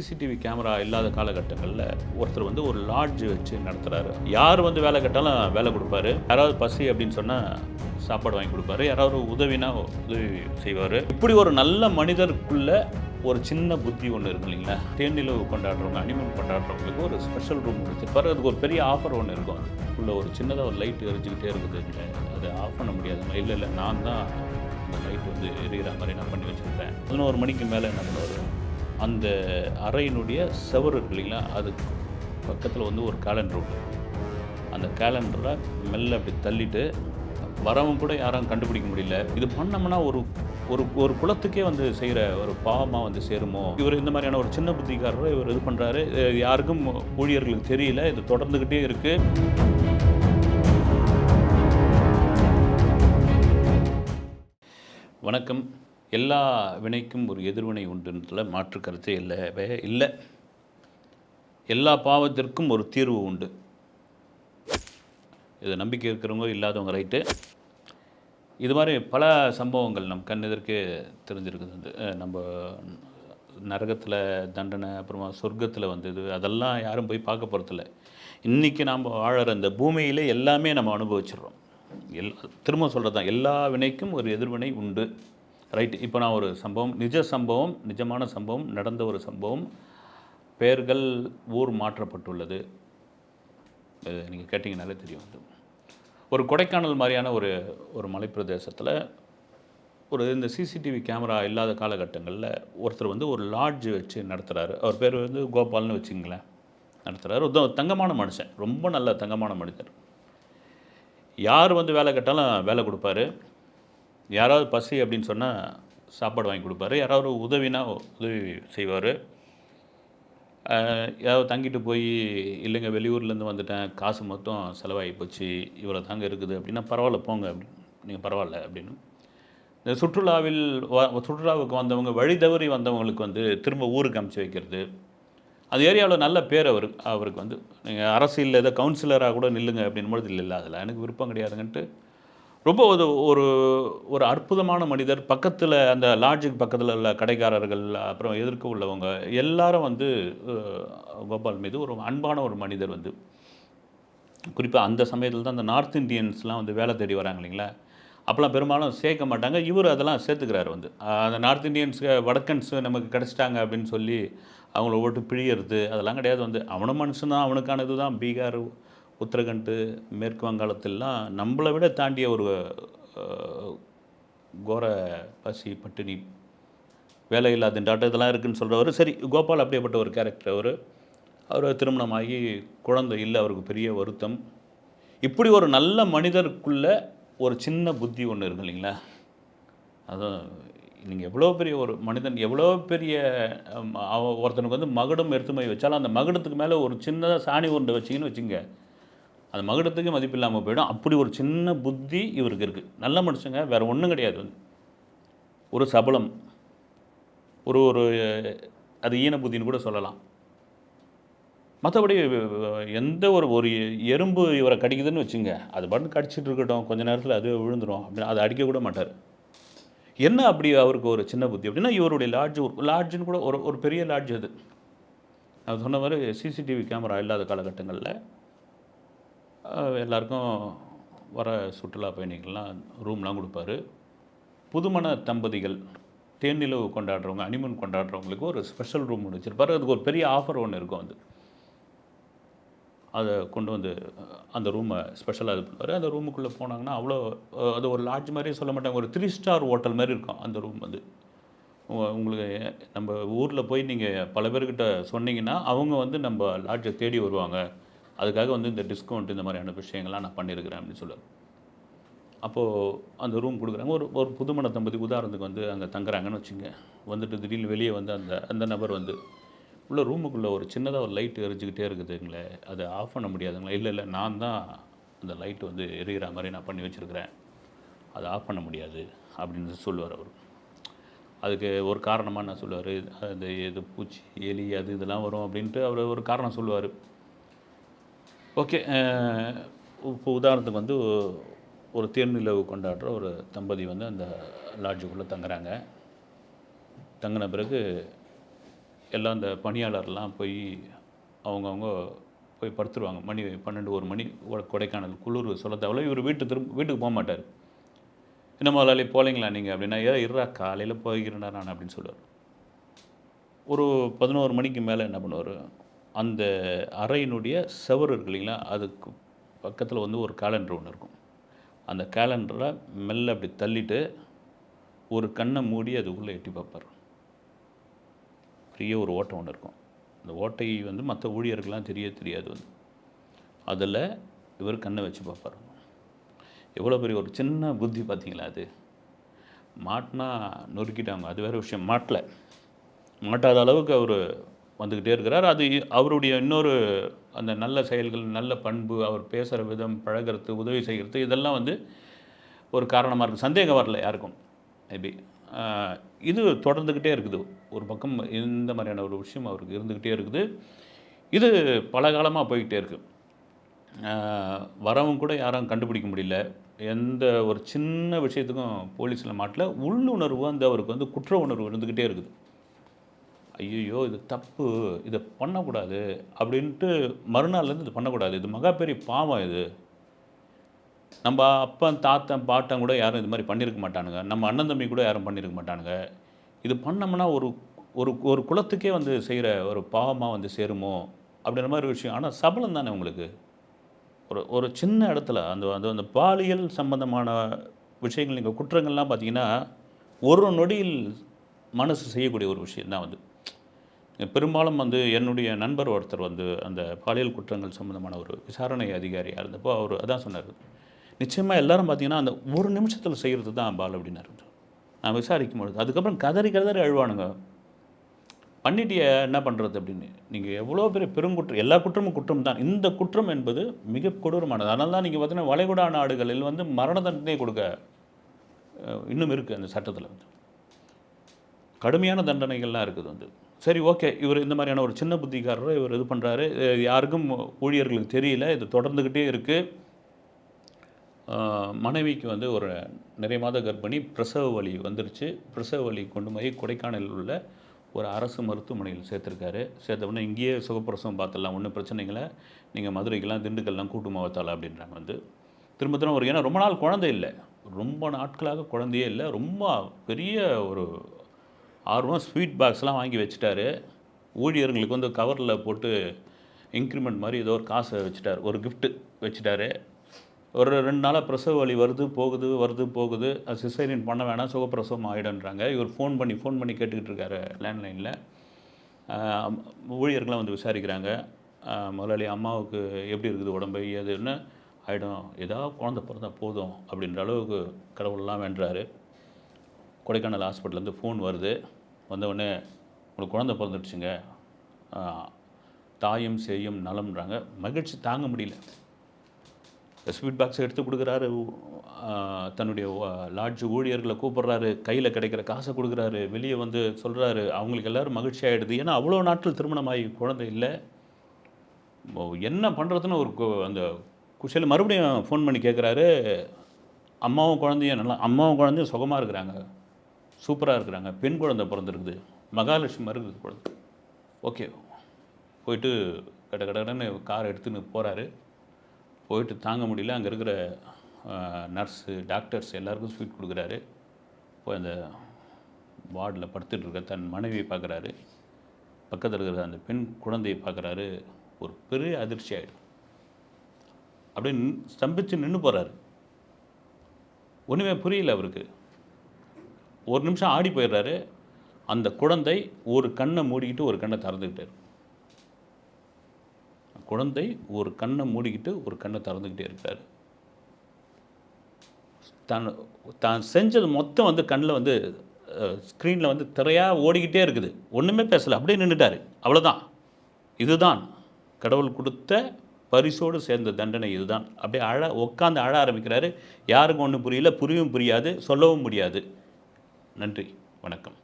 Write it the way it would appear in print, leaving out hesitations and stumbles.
CCTV camera இல்லாத காலகட்டங்களில் ஒருத்தர் வந்து ஒரு லாட்ஜ் வச்சு நடத்துகிறாரு. யார் வந்து வேலை கேட்டாலும் வேலை கொடுப்பாரு. யாராவது பசி அப்படின்னு சொன்னால் சாப்பாடு வாங்கி கொடுப்பாரு. யாராவது உதவினா உதவி செய்வார். இப்படி ஒரு நல்ல மனிதருக்குள்ள ஒரு சின்ன புத்தி ஒன்று இருக்கு இல்லைங்களா? தேனிலவு கொண்டாடுறவங்க, அனிமல் கொண்டாடுறவங்களுக்கு ஒரு ஸ்பெஷல் ரூம் வச்சுருப்பாரு. அதுக்கு ஒரு பெரிய ஆஃபர் ஒன்று இருக்கும். அதுக்குள்ளே ஒரு சின்னதாக ஒரு லைட் எரிஞ்சிக்கிட்டே இருக்குது. அதை ஆஃப் பண்ண முடியாதுங்க. இல்லை நான் தான் அந்த லைட் வந்து எரிகிற மாதிரி நான் பண்ணி வச்சுருப்பேன். 11 மணிக்கு மேலே என்ன பண்ணுவார், அந்த அறையினுடைய செவரு இருக்கு இல்லைங்களா, அதுக்கு பக்கத்தில் வந்து ஒரு கேலண்டர் உண்டு. அந்த கேலண்டரை மெல்ல அப்படி தள்ளிட்டு வரவங்க கூட யாரும் கண்டுபிடிக்க முடியல. இது பண்ணோம்னா ஒரு ஒரு ஒரு குலத்துக்கே வந்து செய்கிற ஒரு பாவமாக வந்து சேருமோ. இவர் இந்த மாதிரியான ஒரு சின்ன புத்திக்காரரை இவர் இது பண்ணுறாரு. யாருக்கும் ஊழியர்களுக்கு தெரியல. இது தொடர்ந்துக்கிட்டே இருக்குது. வணக்கம். எல்லா வினைக்கும் ஒரு எதிர்வினை உண்டுன்றதுல மாற்று கருத்தே இல்லை. எல்லா பாவத்திற்கும் ஒரு தீர்வு உண்டு. இது நம்பிக்கை இருக்கிறவங்க இல்லாதவங்க ரைட்டு. இது மாதிரி பல சம்பவங்கள் நம் கண் எதிர்க்கே தெரிஞ்சிருக்குது. வந்து நம்ம நரகத்தில் தண்டனை, அப்புறமா சொர்க்கத்தில் வந்தது, அதெல்லாம் யாரும் போய் பார்க்க போகிறதில்ல. இன்றைக்கி நாம் வாழற இந்த பூமியிலே எல்லாமே நம்ம அனுபவிச்சிடுறோம். திரும்ப சொல்கிறது தான், எல்லா வினைக்கும் ஒரு எதிர்வினை உண்டு. ரைட். இப்போ நான் ஒரு சம்பவம், நிஜமான சம்பவம், நடந்த ஒரு சம்பவம். பெயர்கள், ஊர் மாற்றப்பட்டுள்ளது. நீங்கள் கேட்டிங்கனாலே தெரியும். ஒரு கொடைக்கானல் மாதிரியான ஒரு மலைப்பிரதேசத்தில் இந்த சிசிடிவி கேமரா இல்லாத காலகட்டங்களில் ஒருத்தர் வந்து ஒரு லாட்ஜ் வச்சு நடத்துகிறாரு. அவர் பேர் வந்து கோபால்னு வச்சுங்களேன். நடத்துகிறாரு. ஒரு தங்கமான மனுஷன், ரொம்ப நல்ல தங்கமான மனிதர். யார் வந்து வேலை கேட்டாலும் வேலை கொடுப்பாரு. யாராவது பசி அப்படின்னு சொன்னால் சாப்பாடு வாங்கி கொடுப்பாரு. யாராவது உதவினா உதவி செய்வார். யாராவது தங்கிட்டு போய், இல்லைங்க வெளியூர்லேருந்து வந்துட்டேன், காசு மொத்தம் செலவாகி போச்சு, இவ்வளோ தாங்க இருக்குது அப்படின்னா, பரவாயில்ல போங்க அப்படின்னு, நீங்கள் பரவாயில்ல அப்படின்னு. இந்த சுற்றுலாவுக்கு வந்தவங்க, வழி தவறி வந்தவங்களுக்கு வந்து திரும்ப ஊருக்கு அமுச்சு வைக்கிறது. அந்த ஏரியாவில் நல்ல பேர் அவருக்கு வந்து, நீங்கள் அரசியலில் ஏதோ கவுன்சிலராக கூட நில்லுங்க அப்படின்போது இல்லை அதில் எனக்கு விருப்பம் கிடையாதுங்கன்ட்டு ரொம்ப ஒரு ஒரு அற்புதமான மனிதர். பக்கத்தில் அந்த லாட்ஜுக்கு பக்கத்தில் உள்ள கடைக்காரர்கள், அப்புறம் எதிர்க்க உள்ளவங்க எல்லாரும் வந்து கோபால் மீது ஒரு அன்பான ஒரு மனிதர். வந்து குறிப்பாக அந்த சமயத்தில் தான் அந்த நார்த் இந்தியன்ஸ்லாம் வந்து வேலை தேடி வராங்க இல்லைங்களா, அப்போலாம் பெரும்பாலும் சேர்க்க மாட்டாங்க. இவர் அதெல்லாம் சேர்த்துக்கிறாரு. வந்து அந்த நார்த் இந்தியன்ஸுக்கு வடக்கன்ஸ் நமக்கு கிடச்சிட்டாங்க அப்படின்னு சொல்லி அவங்கள ஓட்டு பிழியறது அதெல்லாம் கிடையாது. வந்து அவனும் மனுஷன்தான், அவனுக்கான இது தான். பீகார், உத்தரகண்ட், மேற்கு வங்காளத்திலாம் நம்மளை விட தாண்டிய ஒரு கோர பசி, பட்டினி, வேலை இல்லாத திண்டாட்டம் இதெல்லாம் இருக்குதுன்னு சொல்கிறவர். சரி, கோபால் அப்படியேப்பட்ட ஒரு கேரக்டர். அவர் திருமணமாகி குழந்தை இல்லை. அவருக்கு பெரிய வருத்தம். இப்படி ஒரு நல்ல மனிதருக்குள்ள ஒரு சின்ன புத்தி ஒன்று இருக்கு இல்லைங்களா. அதுவும் நீங்கள் எவ்வளோ பெரிய ஒரு மனிதன், எவ்வளோ பெரிய ஒருத்தனுக்கு வந்து மகுடம் எடுத்துமை வச்சாலும் அந்த மகுடத்துக்கு மேலே ஒரு சின்னதாக சாணி உருண்டை வச்சிங்கன்னு வச்சுங்க, அந்த மகுடத்துக்கு மதிப்பு இல்லாமல் போயிடும். அப்படி ஒரு சின்ன புத்தி இவருக்கு இருக்குது. நல்ல மனுஷங்க, வேறு ஒன்றும் கிடையாது. வந்து ஒரு சபலம், ஒரு அது ஈன புத்தின்னு கூட சொல்லலாம். மற்றபடி எந்த ஒரு எறும்பு இவரை கடிக்குதுன்னு வச்சுங்க, அது பாட்டு கடிச்சிட்டு இருக்கட்டும், கொஞ்சம் நேரத்தில் அதுவே விழுந்துடும் அப்படின்னு அதை அடிக்க கூட மாட்டார். என்ன அப்படி அவருக்கு ஒரு சின்ன புத்தி அப்படின்னா, இவருடைய லாட்ஜுன்னு கூட ஒரு பெரிய லாட்ஜ். அது சொன்ன மாதிரி சிசிடிவி கேமரா இல்லாத காலகட்டங்களில் எல்லாருக்கும் வர சுற்றுலா பயணிகள்லாம் ரூம்லாம் கொடுப்பாரு. புதுமண தம்பதிகள், தேனிலவு கொண்டாடுறவங்க, அனிமல் கொண்டாடுறவங்களுக்கு ஒரு ஸ்பெஷல் ரூம் ஒன்று வச்சுருப்பாரு. அதுக்கு ஒரு பெரிய ஆஃபர் ஒன்று இருக்கும். அதை கொண்டு வந்து அந்த ரூமை ஸ்பெஷலாக இது பண்ணுவார். அந்த ரூமுக்குள்ளே போனாங்கன்னா அவ்வளோ, அது ஒரு லாட்ஜ் மாதிரியே சொல்ல மாட்டாங்க, ஒரு 3 ஸ்டார் ஹோட்டல் மாதிரி இருக்கும் அந்த ரூம். வந்து உங்களுக்கு நம்ம ஊரில் போய் நீங்கள் பல பேர்கிட்ட சொன்னீங்கன்னா அவங்க வந்து நம்ம லாட்ஜை தேடி வருவாங்க, அதுக்காக வந்து இந்த டிஸ்கவுண்ட் இந்த மாதிரியான விஷயங்கள்லாம் நான் பண்ணியிருக்கிறேன் அப்படின்னு சொல்லுவார். அப்போது அந்த ரூம் கொடுக்குறாங்க. ஒரு புதுமண தம்பதி உதாரணத்துக்கு வந்து அங்கே தங்குறாங்கன்னு வச்சுங்க. வந்துட்டு திடீர்னு வெளியே வந்து அந்த நபர் வந்து உள்ள ரூமுக்குள்ளே ஒரு சின்னதாக ஒரு லைட் எரிஞ்சிக்கிட்டே இருக்குதுங்களே, அதை ஆஃப் பண்ண முடியாதுங்களா? இல்லை நான் தான் அந்த லைட் வந்து எரிகிற மாதிரி நான் பண்ணி வச்சுருக்கிறேன், அதை ஆஃப் பண்ண முடியாது அப்படின்னு சொல்லுவார் அவர். அதுக்கு ஒரு காரணமாக நான் சொல்லுவார், அது எது பூச்சி, எலி, இதெல்லாம் வரும் அப்படின்ட்டு அவர் ஒரு காரணம் சொல்லுவார். ஓகே. இப்போ உதாரணத்துக்கு வந்து ஒரு தேனிலவு கொண்டாடுற ஒரு தம்பதி வந்து அந்த லாட்ஜுக்குள்ளே தங்குறாங்க. தங்கின பிறகு எல்லாம் அந்த பணியாளர்லாம் போய் அவங்கவுங்க போய் படுத்துருவாங்க. மணி 12, 1 மணி. கொடைக்கானல் குளிர் சொல்ல தேவையில்ல. இவர் வீட்டுக்கு போக மாட்டார். என்ன முதலாளி போகலைங்களா நீங்கள் அப்படின்னா, இருடா காலையில் போய்க்கிறேன்டா நான் அப்படின்னு சொல்லுவார். ஒரு 11 மணிக்கு மேலே என்ன பண்ணுவார், அந்த அறையினுடைய செவர் இருக்கு இல்லைங்களா, அதுக்கு பக்கத்தில் வந்து ஒரு கேலண்டர் ஒன்று இருக்கும். அந்த கேலண்டரை மெல்ல அப்படி தள்ளிட்டு ஒரு கண்ணை மூடி அது உள்ளே எட்டி பார்ப்பார். பெரிய ஒரு ஓட்டை ஒன்று இருக்கும். அந்த ஓட்டை வந்து மற்ற ஊழியர்கள்லாம் தெரியாது வந்து. அதில் இவர் கண்ணை வச்சு பார்ப்பார். எவ்வளோ பெரிய ஒரு சின்ன புத்தி பார்த்தீங்களா அது. மாட்டினா நொறுக்கிட்டாங்க, அது வேறு விஷயம். மாட்டாத அளவுக்கு அவர் வந்துக்கிட்டே இருக்கிறார். அது அவருடைய இன்னொரு அந்த நல்ல செயல்கள், நல்ல பண்பு, அவர் பேசுகிற விதம், பழகிறது, உதவி செய்கிறது, இதெல்லாம் வந்து ஒரு காரணமாக இருக்குது. சந்தேகம் வரல யாருக்கும். மேபி இது தொடர்ந்துக்கிட்டே இருக்குது. ஒரு பக்கம் இந்த மாதிரியான ஒரு விஷயம் அவருக்கு இருந்துக்கிட்டே இருக்குது. இது பல காலமாக போய்கிட்டே இருக்குது. வரவும் கூட யாரும் கண்டுபிடிக்க முடியல. எந்த ஒரு சின்ன விஷயத்துக்கும் போலீஸில் மாட்டல. உள்ளுணர்வு வந்து அவருக்கு வந்து குற்ற உணர்வு இருந்துக்கிட்டே இருக்குது. ஐயோ இது தப்பு, இதை பண்ணக்கூடாது அப்படின்ட்டு மறுநாள்லேருந்து இது பண்ணக்கூடாது, இது மகா பெரிய பாவம், இது நம்ம அப்பன் தாத்தன் பாட்டன் கூட யாரும் இது மாதிரி பண்ணியிருக்க மாட்டானுங்க, நம்ம அண்ணன் தம்பி கூட யாரும் பண்ணியிருக்க மாட்டானுங்க, இது பண்ணோம்னா ஒரு ஒரு ஒரு குலத்துக்கே வந்து செய்கிற ஒரு பாவமாக வந்து சேருமோ அப்படின்ற மாதிரி விஷயம். ஆனால் சபலம் தானே உங்களுக்கு. ஒரு சின்ன இடத்துல அந்த பாலியல் சம்பந்தமான விஷயங்கள், நீங்கள் குற்றங்கள்லாம் பார்த்தீங்கன்னா ஒரு நொடியில் மனசு செய்யக்கூடிய ஒரு விஷயம் தான் வந்து. பெரும்பாலும் வந்து என்னுடைய நண்பர் ஒருத்தர் வந்து அந்த பாலியல் குற்றங்கள் சம்மந்தமான ஒரு விசாரணை அதிகாரியாக இருந்தப்போ அவர் அதான் சொன்னார். நிச்சயமாக எல்லோரும் பார்த்தீங்கன்னா அந்த ஒரு நிமிஷத்தில் செய்கிறது தான் பால் அப்படின்னாரு. நான் விசாரிக்கும் பொழுது அதுக்கப்புறம் கதறி அழுவானுங்க. பண்ணிட்டிய என்ன பண்ணுறது அப்படின்னு. நீங்கள் எவ்வளோ பெரிய பெருங்குற்றம், எல்லா குற்றமும் குற்றம் தான். இந்த குற்றம் என்பது மிக கொடூரமானது. அதனால தான் நீங்கள் பார்த்தீங்கன்னா வளைகுடா நாடுகளில் வந்து மரண தண்டனை கொடுக்க இன்னும் இருக்குது அந்த சட்டத்தில் வந்து. கடுமையான தண்டனைகள்லாம் இருக்குது வந்து. சரி, ஓகே, இவர் இந்த மாதிரியான ஒரு சின்ன புத்திக்காரர் இவர் இது பண்ணுறாரு. யாருக்கும் ஊழியர்களுக்கு தெரியல, இது தொடர்ந்துக்கிட்டே இருக்குது. மனைவிக்கு வந்து ஒரு நிறைய மாத கர்ப்பிணி, பிரசவ வலி வந்துருச்சு. பிரசவ வலி கொண்டு போய் கொடைக்கானலில் உள்ள ஒரு அரசு மருத்துவமனையில் சேர்த்துருக்காரு. சேர்த்தவுடனே இங்கேயே சுகப்பிரசவம் பார்த்துடலாம், ஒன்றும் பிரச்சனைகளை, நீங்கள் மதுரைக்கெல்லாம் திண்டுக்கல்லாம் கூட்டு வைத்தாலாம் அப்படின்றாங்க வந்து. திரும்ப ஒரு ஏன்னா ரொம்ப நாள் குழந்தை இல்லை, ரொம்ப நாட்களாக குழந்தையே இல்லை. ரொம்ப பெரிய ஒரு ஆர்வம். ஸ்வீட் பாக்ஸ்லாம் வாங்கி வச்சுட்டாரு. ஊழியர்களுக்கு வந்து கவரில் போட்டு இன்க்ரிமெண்ட் மாதிரி ஏதோ ஒரு காசை வச்சுட்டார், ஒரு கிஃப்ட்டு வச்சுட்டாரு. ஒரு 2 நாளாக பிரசவ வலி வருது போகுது. அது சிசேரியன் பண்ண வேணாம், சுகப்பிரசவம் ஆகிடுன்றாங்க. இவர் ஃபோன் பண்ணி கேட்டுக்கிட்டு இருக்காரு லேண்ட்லைனில். ஊழியர்கள்லாம் வந்து விசாரிக்கிறாங்க. முதலாளி அம்மாவுக்கு எப்படி இருக்குது உடம்பு, ஏதுன்னு ஆகிடும், ஏதாவது குழந்தை பிறந்தா போதும் அப்படின்ற அளவுக்கு கடவுள்லாம் வேண்டுறாரு. கொடைக்கானல் ஹாஸ்பிட்டல்லேருந்து ஃபோன் வருது. வந்தவுடனே உங்களுக்கு குழந்தை பிறந்துடுச்சுங்க, தாயும் சேயும் நலம்ன்றாங்க. மகிழ்ச்சி தாங்க முடியல. ஸ்வீட் பாக்ஸை எடுத்து கொடுக்குறாரு. தன்னுடைய லாட்ஜ் ஊழியர்களை கூப்பிட்றாரு. கையில் கிடைக்கிற காசை கொடுக்குறாரு. வெளியே வந்து சொல்கிறாரு. அவங்களுக்கு எல்லோரும் மகிழ்ச்சி ஆகிடுது. ஏன்னா அவ்வளோ நாட்கள் திருமணமாகி குழந்தை இல்லை. என்ன பண்ணுறதுன்னு ஒரு அந்த குஷியில் மறுபடியும் ஃபோன் பண்ணி கேட்குறாரு. அம்மாவும் குழந்தையும் சுகமாக இருக்கிறாங்க, சூப்பராக இருக்கிறாங்க. பெண் குழந்தை பிறந்திருக்குது, மகாலட்சுமி இருக்குது குழந்தை. ஓகே, போயிட்டு கடன்னு கார் எடுத்துன்னு போகிறாரு. போயிட்டு தாங்க முடியல, அங்கே இருக்கிற நர்ஸு டாக்டர்ஸ் எல்லாருக்கும் ஸ்வீட் கொடுக்குறாரு. போய் அந்த வார்டில் படுத்துட்டு இருக்க தன் மனைவியை பார்க்குறாரு. பக்கத்தில் இருக்கிற அந்த பெண் குழந்தையை பார்க்குறாரு. ஒரு பெரிய அதிர்ச்சி ஆகிடும். அப்படியே ஸ்தம்பிச்சு நின்று போகிறாரு. ஒன்றுமே புரியல அவருக்கு. ஒரு நிமிஷம் ஆடி போயிடுறாரு. அந்த குழந்தை ஒரு கண்ணை மூடிக்கிட்டு ஒரு கண்ணை திறந்துக்கிட்டார். குழந்தை ஒரு கண்ணை மூடிக்கிட்டு ஒரு கண்ணை திறந்துக்கிட்டே இருக்கார். தான் செஞ்சது மொத்தம் வந்து கண்ணில் வந்து ஸ்க்ரீனில் வந்து திரையாக ஓடிக்கிட்டே இருக்குது. ஒன்றுமே பேசலை, அப்படியே நின்றுட்டார். அவ்வளோதான், இதுதான் கடவுள் கொடுத்த பரிசோடு சேர்ந்த தண்டனை, இதுதான். அப்படியே உட்காந்து அழ ஆரம்பிக்கிறாரு. யாருக்கும் ஒன்றும் புரியல, புரியவும் புரியாது, சொல்லவும் முடியாது. நன்றி, வணக்கம்.